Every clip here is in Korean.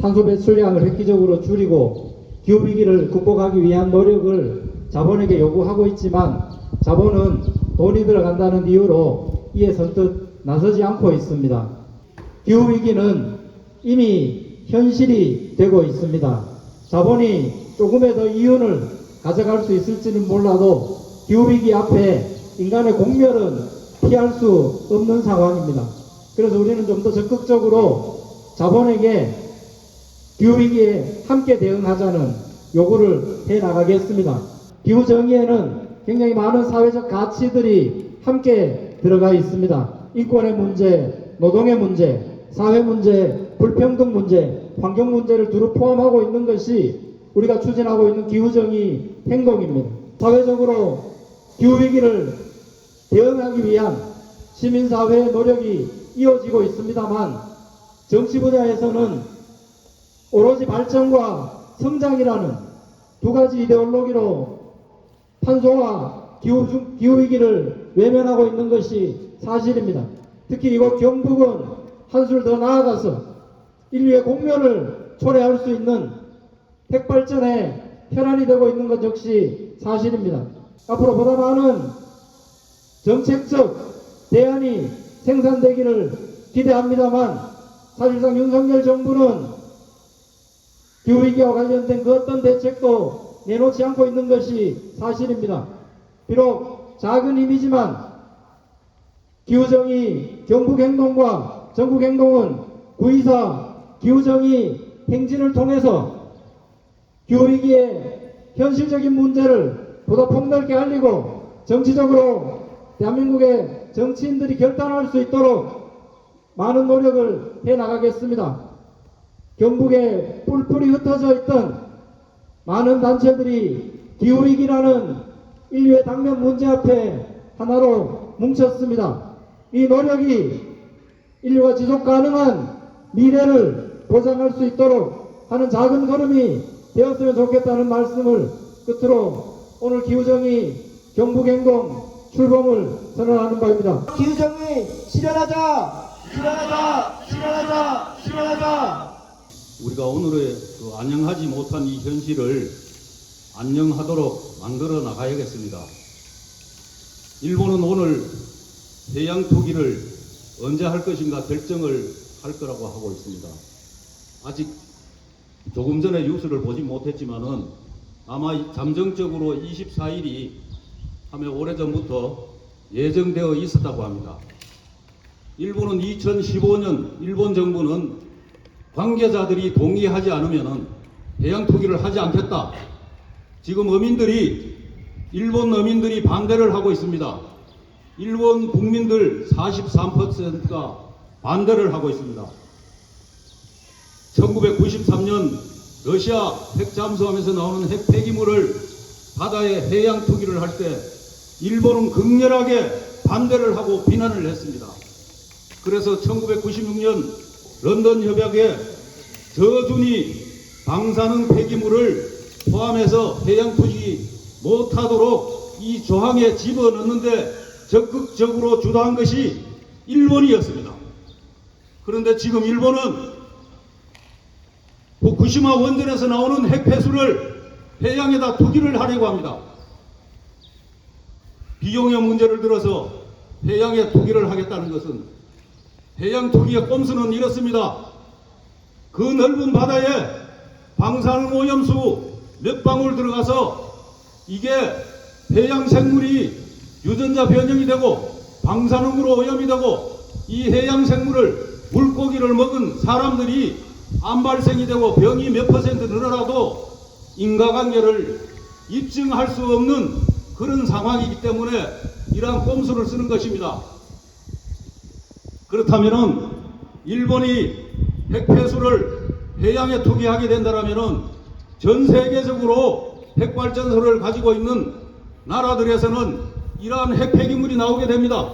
탄소 배출량을 획기적으로 줄이고 기후위기를 극복하기 위한 노력을 자본에게 요구하고 있지만 자본은 돈이 들어간다는 이유로 이에 선뜻 나서지 않고 있습니다. 기후위기는 이미 현실이 되고 있습니다. 자본이 조금의 더 이윤을 가져갈 수 있을지는 몰라도 기후위기 앞에 인간의 공멸은 피할 수 없는 상황입니다. 그래서 우리는 좀 더 적극적으로 자본에게 기후위기에 함께 대응하자는 요구를 해나가겠습니다. 기후정의에는 굉장히 많은 사회적 가치들이 함께 들어가 있습니다. 인권의 문제, 노동의 문제, 사회 문제, 불평등 문제, 환경 문제를 두루 포함하고 있는 것이 우리가 추진하고 있는 기후정의 행동입니다. 사회적으로 기후위기를 대응하기 위한 시민사회의 노력이 이어지고 있습니다만 정치 분야에서는 오로지 발전과 성장이라는 두 가지 이데올로기로 탄소와 기후위기를 외면하고 있는 것이 사실입니다. 특히 이곳 경북은 한술 더 나아가서 인류의 공멸을 초래할 수 있는 핵발전의 혈안이 되고 있는 것 역시 사실입니다. 앞으로 보다 많은 정책적 대안이 생산되기를 기대합니다만 사실상 윤석열 정부는 기후위기와 관련된 그 어떤 대책도 내놓지 않고 있는 것이 사실입니다. 비록 작은 힘이지만 기후정의 경북행동과 전국행동은 9.24 기후정의 행진을 통해서 기후위기의 현실적인 문제를 보다 폭넓게 알리고 정치적으로 대한민국의 정치인들이 결단할 수 있도록 많은 노력을 해나가겠습니다. 경북에 뿔뿔이 흩어져 있던 많은 단체들이 기후위기라는 인류의 당면 문제 앞에 하나로 뭉쳤습니다. 이 노력이 인류가 지속 가능한 미래를 보장할 수 있도록 하는 작은 걸음이 되었으면 좋겠다는 말씀을 끝으로 오늘 기후정의 경북행동 출범을 선언하는 바입니다. 기후정의 실현하자! 실현하자! 실현하자! 실현하자! 우리가 오늘의 안녕하지 못한 이 현실을 안녕하도록 만들어 나가야겠습니다. 일본은 오늘 해양 투기를 언제 할 것인가 결정을 할 거라고 하고 있습니다. 아직 조금 전에 뉴스를 보지 못했지만은 아마 잠정적으로 24일이 하며 오래전부터 예정되어 있었다고 합니다. 일본은 2015년 일본 정부는 관계자들이 동의하지 않으면 해양 투기를 하지 않겠다. 지금 일본 어민들이 반대를 하고 있습니다. 일본 국민들 43%가 반대를 하고 있습니다. 1993년 러시아 핵잠수함에서 나오는 핵 폐기물을 바다에 해양 투기를 할 때 일본은 극렬하게 반대를 하고 비난을 했습니다. 그래서 1996년 런던 협약에 저준위 방사능 폐기물을 포함해서 해양 투기 못하도록 이 조항에 집어넣는데 적극적으로 주도한 것이 일본이었습니다. 그런데 지금 일본은 후쿠시마 원전에서 나오는 핵폐수를 해양에다 투기를 하려고 합니다. 비용의 문제를 들어서 해양에 투기를 하겠다는 것은 해양 투기의 꼼수는 이렇습니다. 그 넓은 바다에 방사능 오염수 몇 방울 들어가서 이게 해양 생물이 유전자 변형이 되고 방사능으로 오염이 되고 이 해양 생물을 물고기를 먹은 사람들이 암 발생이 되고 병이 몇 퍼센트 늘어나도 인과관계를 입증할 수 없는 그런 상황이기 때문에 이러한 꼼수를 쓰는 것입니다. 그렇다면은 일본이 핵폐수를 해양에 투기하게 된다면은 전 세계적으로 핵발전소를 가지고 있는 나라들에서는 이러한 핵폐기물이 나오게 됩니다.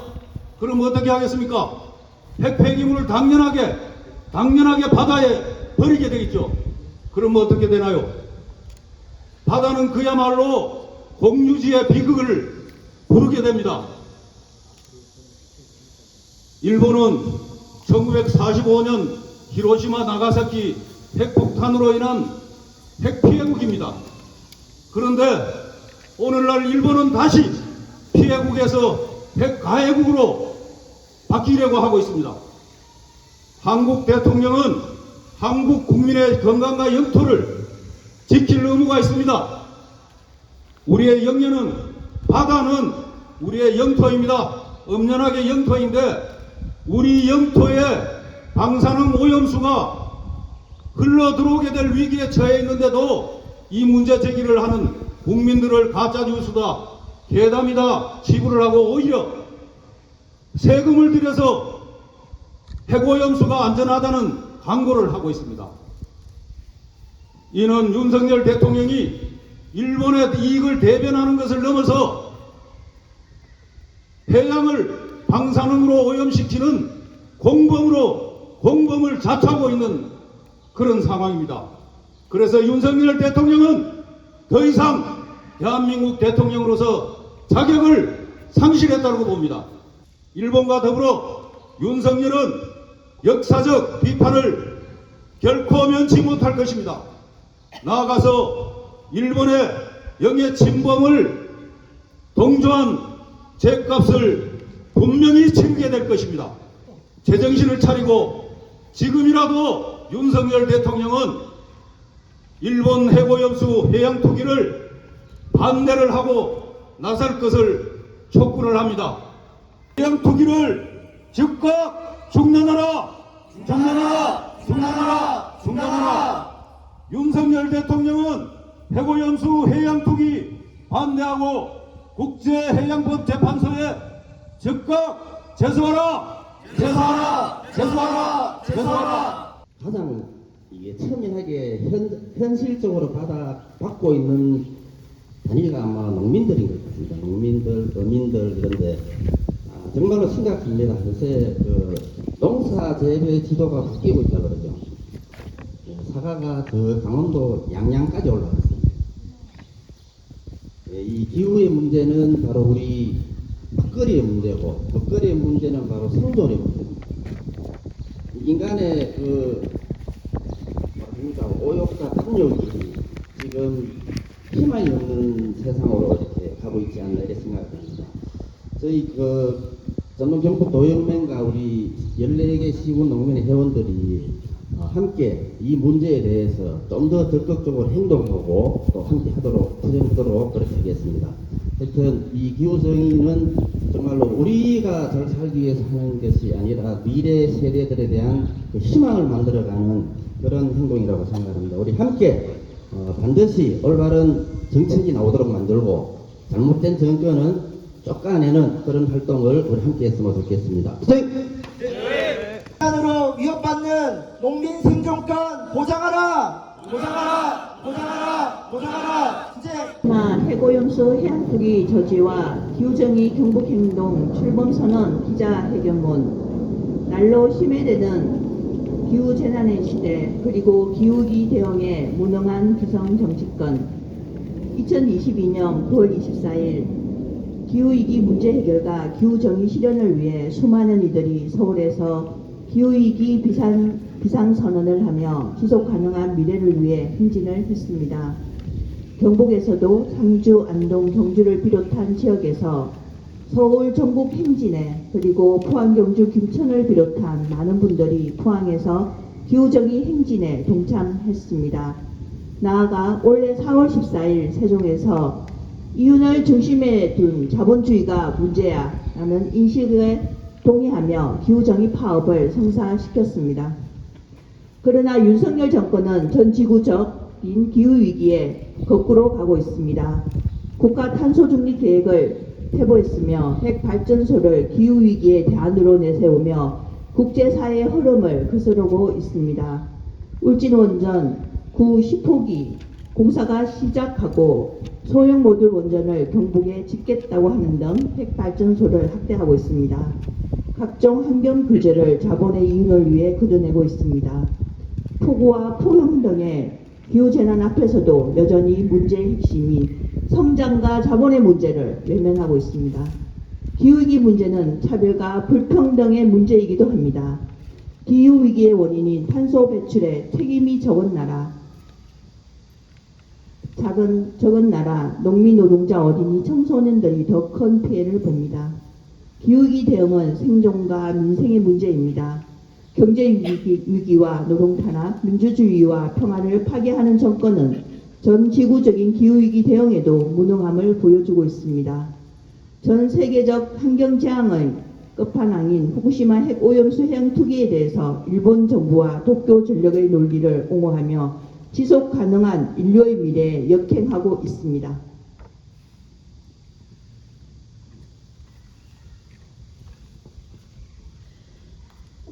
그럼 어떻게 하겠습니까? 핵폐기물을 당연하게 바다에 버리게 되겠죠. 그럼 어떻게 되나요? 바다는 그야말로 공유지의 비극을 부르게 됩니다. 일본은 1945년 히로시마 나가사키 핵폭탄으로 인한 핵피해국입니다. 그런데 오늘날 일본은 다시 피해국에서 핵가해국으로 바뀌려고 하고 있습니다. 한국 대통령은 한국 국민의 건강과 영토를 지킬 의무가 있습니다. 우리의 영해는, 바다는 우리의 영토입니다. 엄연하게 영토인데 우리 영토에 방사능 오염수가 흘러 들어오게 될 위기에 처해 있는데도 이 문제 제기를 하는 국민들을 가짜 뉴스다, 괴담이다 치부를 하고 오히려 세금을 들여서 핵오염수가 안전하다는 광고를 하고 있습니다. 이는 윤석열 대통령이 일본의 이익을 대변하는 것을 넘어서 해양을 방사능으로 오염시키는 공범을 자처하고 있는 그런 상황입니다. 그래서 윤석열 대통령은 더 이상 대한민국 대통령으로서 자격을 상실했다고 봅니다. 일본과 더불어 윤석열은 역사적 비판을 결코 면치 못할 것입니다. 나아가서 일본의 영해 침범을 동조한 죗값을 분명히 치르게 될 것입니다. 제정신을 차리고 지금이라도 윤석열 대통령은 일본 핵오염수 해양 투기를 반대를 하고 나설 것을 촉구를 합니다. 해양 투기를 즉각 중단하라! 중단하라! 중단하라! 중단하라! 윤석열 대통령은 핵오염수 해양 투기 반대하고 국제해양법재판소에 즉각 제소하라! 제소하라! 제소하라! 제소하라! 가장 이게 천연하게 현실적으로 받고 있는 단위가 아마 농민들인 것 같습니다. 농민들, 어민들. 그런데 정말로 심각합니다. 요새 농사 재배 지도가 바뀌고 있다 그러죠. 사과가 더 강원도 양양까지 올라갔습니다. 이 기후의 문제는 바로 우리 먹거리의 문제고, 먹거리의 문제는 바로 생존의 문제입니다. 인간의 오욕과 탐욕이 지금 희망이 없는 세상으로 이렇게 가고 있지 않나 이렇게 생각합니다. 저희 전북 경북 도연맹과 우리 14개 시군 농민의 회원들이 함께 이 문제에 대해서 좀 더 적극적으로 행동하고 또 함께 하도록 투쟁하도록 그렇게 하겠습니다. 하여튼 이 기후정의는 정말로 우리가 잘 살기 위해서 하는 것이 아니라 미래 세대들에 대한 희망을 만들어가는 그런 행동이라고 생각합니다. 우리 함께 반드시 올바른 정책이 나오도록 만들고 잘못된 정권은 쫓아내는 그런 활동을 우리 함께 했으면 좋겠습니다. 으로 위협받는 농민 생존권 보장하라! 보장하라! 보장하라! 보장하라! 이제 핵오염수 해양투기 저지와 기후정의 경북행동 출범선언 기자회견문, 날로 심해되는 기후재난의 시대 그리고 기후위기 대응에 무능한 기성정치권. 2022년 9월 24일 기후위기 문제 해결과 기후정의 실현을 위해 수많은 이들이 서울에서 기후위기 비상선언을 하며 지속가능한 미래를 위해 행진을 했습니다. 경북에서도 상주, 안동, 경주를 비롯한 지역에서 서울 전국 행진에 그리고 포항, 경주, 김천을 비롯한 많은 분들이 포항에서 기후정의 행진에 동참했습니다. 나아가 올해 4월 14일 세종에서 이윤을 중심에 둔 자본주의가 문제야 라는 인식에 동의하며 기후정의 파업을 성사시켰습니다. 그러나 윤석열 정권은 전 지구적인 기후위기에 거꾸로 가고 있습니다. 국가 탄소중립 계획을 퇴보했으며 핵발전소를 기후위기의 대안으로 내세우며 국제사회의 흐름을 거스르고 있습니다. 울진원전 9, 10호기 공사가 시작하고 소형 모듈 원전을 경북에 짓겠다고 하는 등 핵발전소를 확대하고 있습니다. 각종 환경 규제를 자본의 이윤을 위해 걷어내고 있습니다. 폭우와 폭염 등의 기후재난 앞에서도 여전히 문제의 핵심이 성장과 자본의 문제를 외면하고 있습니다. 기후위기 문제는 차별과 불평등의 문제이기도 합니다. 기후위기의 원인인 탄소 배출에 책임이 적은 나라, 농민, 노동자, 어린이, 청소년들이 더 큰 피해를 봅니다. 기후위기 대응은 생존과 민생의 문제입니다. 경제 위기와 노동 탄압, 민주주의와 평화를 파괴하는 정권은 전 지구적인 기후위기 대응에도 무능함을 보여주고 있습니다. 전 세계적 환경 재앙의 끝판왕인 후쿠시마 핵 오염수 해양 투기에 대해서 일본 정부와 도쿄 전력의 논리를 옹호하며 지속 가능한 인류의 미래에 역행하고 있습니다.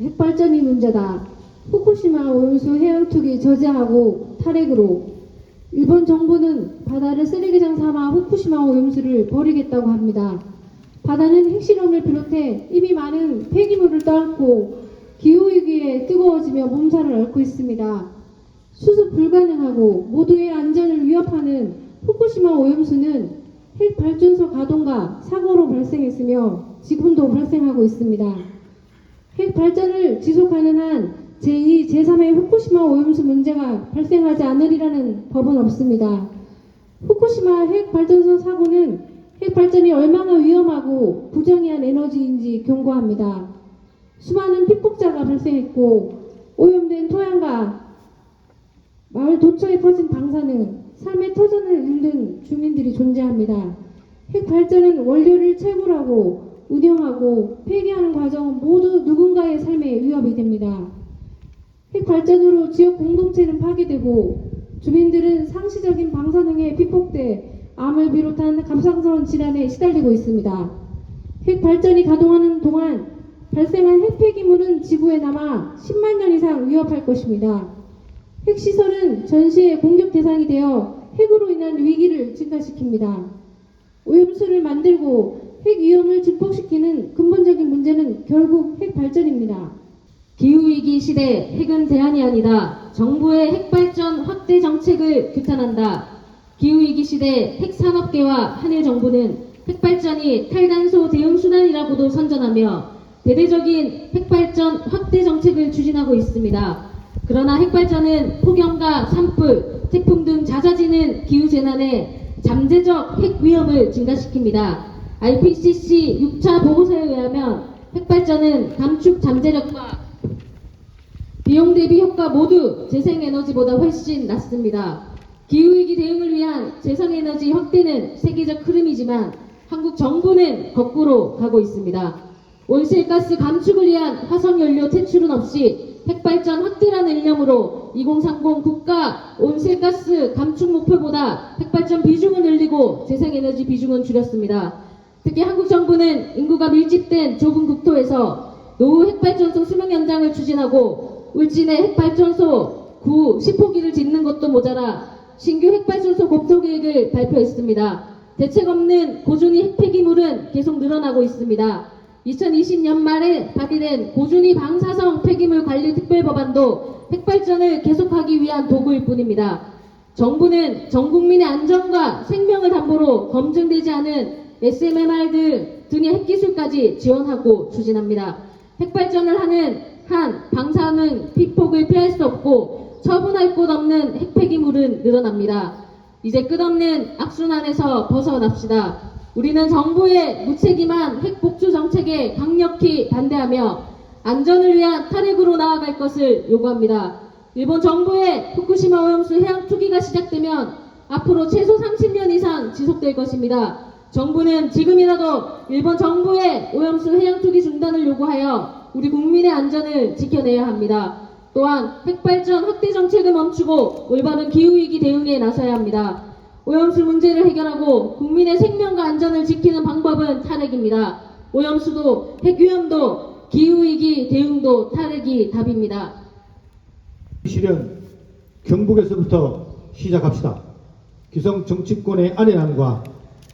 핵발전이 문제다. 후쿠시마 오염수 해양 투기 저지하고 탈핵으로 일본 정부는 바다를 쓰레기장 삼아 후쿠시마 오염수를 버리겠다고 합니다. 바다는 핵실험을 비롯해 이미 많은 폐기물을 떠안고 기후위기에 뜨거워지며 몸살을 앓고 있습니다. 수습 불가능하고 모두의 안전을 위협하는 후쿠시마 오염수는 핵발전소 가동과 사고로 발생했으며 지금도 발생하고 있습니다. 핵발전을 지속하는 한 제2, 제3의 후쿠시마 오염수 문제가 발생하지 않으리라는 법은 없습니다. 후쿠시마 핵발전소 사고는 핵발전이 얼마나 위험하고 부정의한 에너지인지 경고합니다. 수많은 피폭자가 발생했고 오염된 토양과 마을 도처에 퍼진 방사능, 삶의 터전을 잃는 주민들이 존재합니다. 핵발전은 원료를 채굴하고 운영하고 폐기하는 과정은 모두 누군가의 삶에 위협이 됩니다. 핵발전으로 지역 공동체는 파괴되고 주민들은 상시적인 방사능에 피폭돼 암을 비롯한 갑상선 질환에 시달리고 있습니다. 핵발전이 가동하는 동안 발생한 핵폐기물은 지구에 남아 10만 년 이상 위협할 것입니다. 핵시설은 전시의 공격 대상이 되어 핵으로 인한 위기를 증가시킵니다. 오염수를 만들고 핵위험을 증폭시키는 근본적인 문제는 결국 핵발전입니다. 기후위기 시대 핵은 대안이 아니다. 정부의 핵발전 확대 정책을 규탄한다. 기후위기 시대 핵산업계와 한일정부는 핵발전이 탈단소 대응수단이라고도 선전하며 대대적인 핵발전 확대 정책을 추진하고 있습니다. 그러나 핵발전은 폭염과 산불, 태풍 등 잦아지는 기후재난에 잠재적 핵위험을 증가시킵니다. IPCC 6차 보고서에 의하면 핵발전은 감축 잠재력과 비용 대비 효과 모두 재생에너지보다 훨씬 낮습니다. 기후위기 대응을 위한 재생에너지 확대는 세계적 흐름이지만 한국 정부는 거꾸로 가고 있습니다. 온실가스 감축을 위한 화석연료 퇴출은 없이 핵발전 확대라는 일념으로 2030 국가 온실가스 감축 목표보다 핵발전 비중을 늘리고 재생에너지 비중은 줄였습니다. 특히 한국 정부는 인구가 밀집된 좁은 국토에서 노후 핵발전소 수명 연장을 추진하고 울진의 핵발전소 9, 10호기를 짓는 것도 모자라 신규 핵발전소 공터 계획을 발표했습니다. 대책 없는 고준위 핵폐기물은 계속 늘어나고 있습니다. 2020년 말에 발의된 고준위 방사성 폐기물 관리 특별법안도 핵발전을 계속하기 위한 도구일 뿐입니다. 정부는 전 국민의 안전과 생명을 담보로 검증되지 않은 SMR 등의 핵기술까지 지원하고 추진합니다. 핵발전을 하는 한 방사능 피폭을 피할 수 없고 처분할 곳 없는 핵폐기물은 늘어납니다. 이제 끝없는 악순환에서 벗어납시다. 우리는 정부의 무책임한 핵복주 정책에 강력히 반대하며 안전을 위한 탈핵으로 나아갈 것을 요구합니다. 일본 정부의 후쿠시마 오염수 해양 투기가 시작되면 앞으로 최소 30년 이상 지속될 것입니다. 정부는 지금이라도 일본 정부의 오염수 해양 투기 중단을 요구하여 우리 국민의 안전을 지켜내야 합니다. 또한 핵발전 확대 정책을 멈추고 올바른 기후위기 대응에 나서야 합니다. 오염수 문제를 해결하고 국민의 생명과 안전을 지키는 방법은 탈핵입니다. 오염수도 핵위험도 기후위기 대응도 탈핵이 답입니다. 실현 경북에서부터 시작합시다. 기성 정치권의 안일함과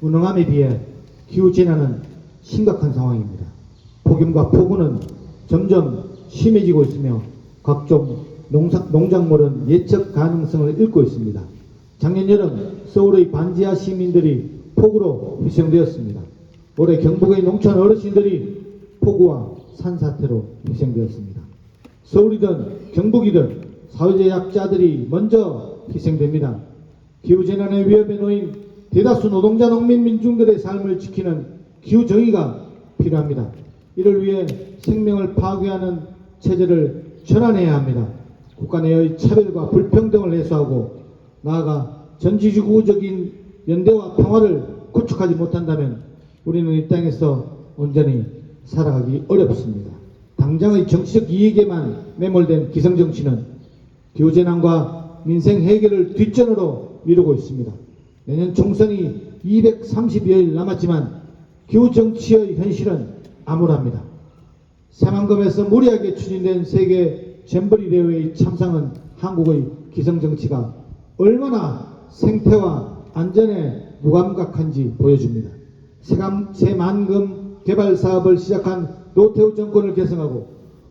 무능함에 비해 기후재난은 심각한 상황입니다. 폭염과 폭우는 점점 심해지고 있으며 각종 농작물은 예측 가능성을 잃고 있습니다. 작년 여름 서울의 반지하 시민들이 폭우로 희생되었습니다. 올해 경북의 농촌 어르신들이 폭우와 산사태로 희생되었습니다. 서울이든 경북이든 사회적 약자들이 먼저 희생됩니다. 기후재난의 위협에 놓인 대다수 노동자 농민 민중들의 삶을 지키는 기후정의가 필요합니다. 이를 위해 생명을 파괴하는 체제를 전환해야 합니다. 국가 내의 차별과 불평등을 해소하고 나아가 전지지구적인 연대와 평화를 구축하지 못한다면 우리는 이 땅에서 온전히 살아가기 어렵습니다. 당장의 정치적 이익에만 매몰된 기성정치는 기후재난과 민생 해결을 뒷전으로 미루고 있습니다. 내년 총선이 230여일 남았지만 기후정치의 현실은 암울합니다. 새만금에서 무리하게 추진된 세계 잼버리 대회의 참상은 한국의 기성정치가 얼마나 생태와 안전에 무감각한지 보여줍니다. 새만금 개발 사업을 시작한 노태우 정권을 계승하고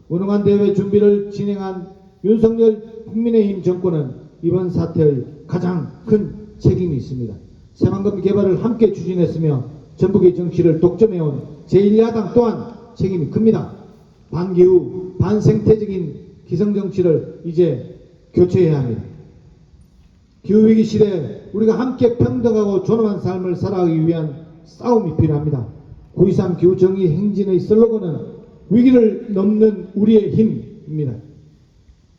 운영한 대회 준비를 진행한 윤석열 국민의힘 정권은 이번 사태의 가장 큰 책임이 있습니다. 새만금 개발을 함께 추진했으며 전북의 정치를 독점해온 제1야당 또한 책임이 큽니다. 반기후, 반생태적인 기성정치를 이제 교체해야 합니다. 기후위기 시대에 우리가 함께 평등하고 존엄한 삶을 살아가기 위한 싸움이 필요합니다. 9.23 기후정의 행진의 슬로건은 위기를 넘는 우리의 힘입니다.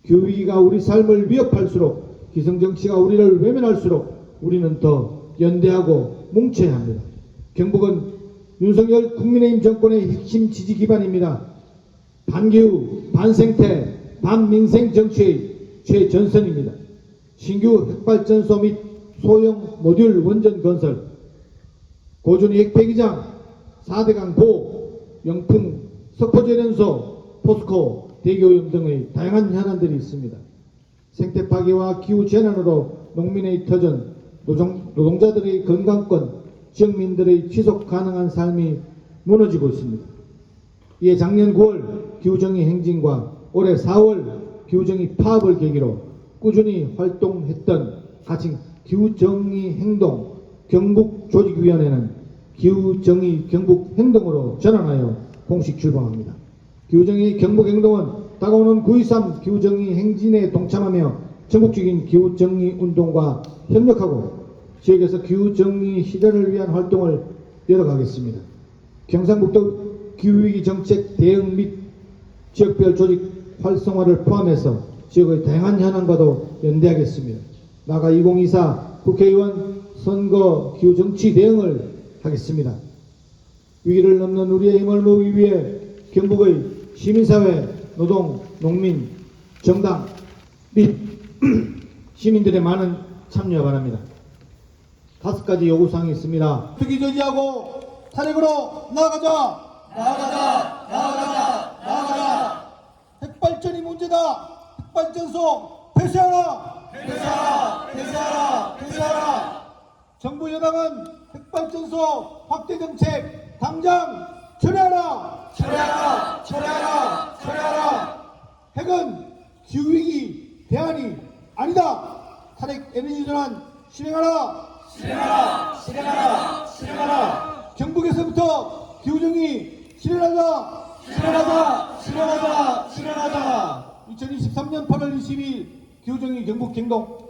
기후위기가 우리 삶을 위협할수록 기성정치가 우리를 외면할수록 우리는 더 연대하고 뭉쳐야 합니다. 경북은 윤석열 국민의힘 정권의 핵심 지지 기반입니다. 반기후, 반생태, 반민생 정치의 최전선입니다. 신규 핵발전소 및 소형 모듈 원전 건설, 고준위 핵폐기장, 4대강 보호, 영풍, 석포제련소, 포스코, 대교오염 등의 다양한 현안들이 있습니다. 생태 파괴와 기후 재난으로 농민의 터전, 노동자들의 건강권, 지역민들의 지속 가능한 삶이 무너지고 있습니다. 이에 작년 9월 기후정의 행진과 올해 4월 기후정의 파업을 계기로 꾸준히 활동했던 가칭 기후정의 행동 경북조직위원회는 기후정의 경북행동으로 전환하여 공식 출범합니다. 기후정의 경북행동은 다가오는 9.23 기후정의 행진에 동참하며 전국적인 기후정의 운동과 협력하고 지역에서 기후정의 실현을 위한 활동을 이어가겠습니다. 경상북도 기후위기 정책 대응 및 지역별 조직 활성화를 포함해서 지역의 다양한 현안과도 연대하겠습니다. 나아가 2024 국회의원 선거 기후정치 대응을 하겠습니다. 위기를 넘는 우리의 힘을 모으기 위해 경북의 시민사회, 노동, 농민, 정당 및 시민들의 많은 참여 바랍니다. 5가지 요구사항이 있습니다. 투기 저지하고 탄핵으로 나아가자. 나아가자. 나아가자. 나아가자. 핵발전이 문제다. 핵발전소 폐쇄하라. 폐쇄하라. 폐쇄하라. 폐쇄하라. 정부 여당은 핵발전소 확대 정책 당장 철회하라. 철회하라. 철회하라. 철회하라. 핵은 기후위기 대안이 아니다. 탄핵 에너지 전환 실행하라. 실행하라. 실행하라. 실행하라. 경북에서부터 기후정의 실현하자. 실현하자. 실현하자. 실현하자. 2023년 8월 22일 기후정의 경북행동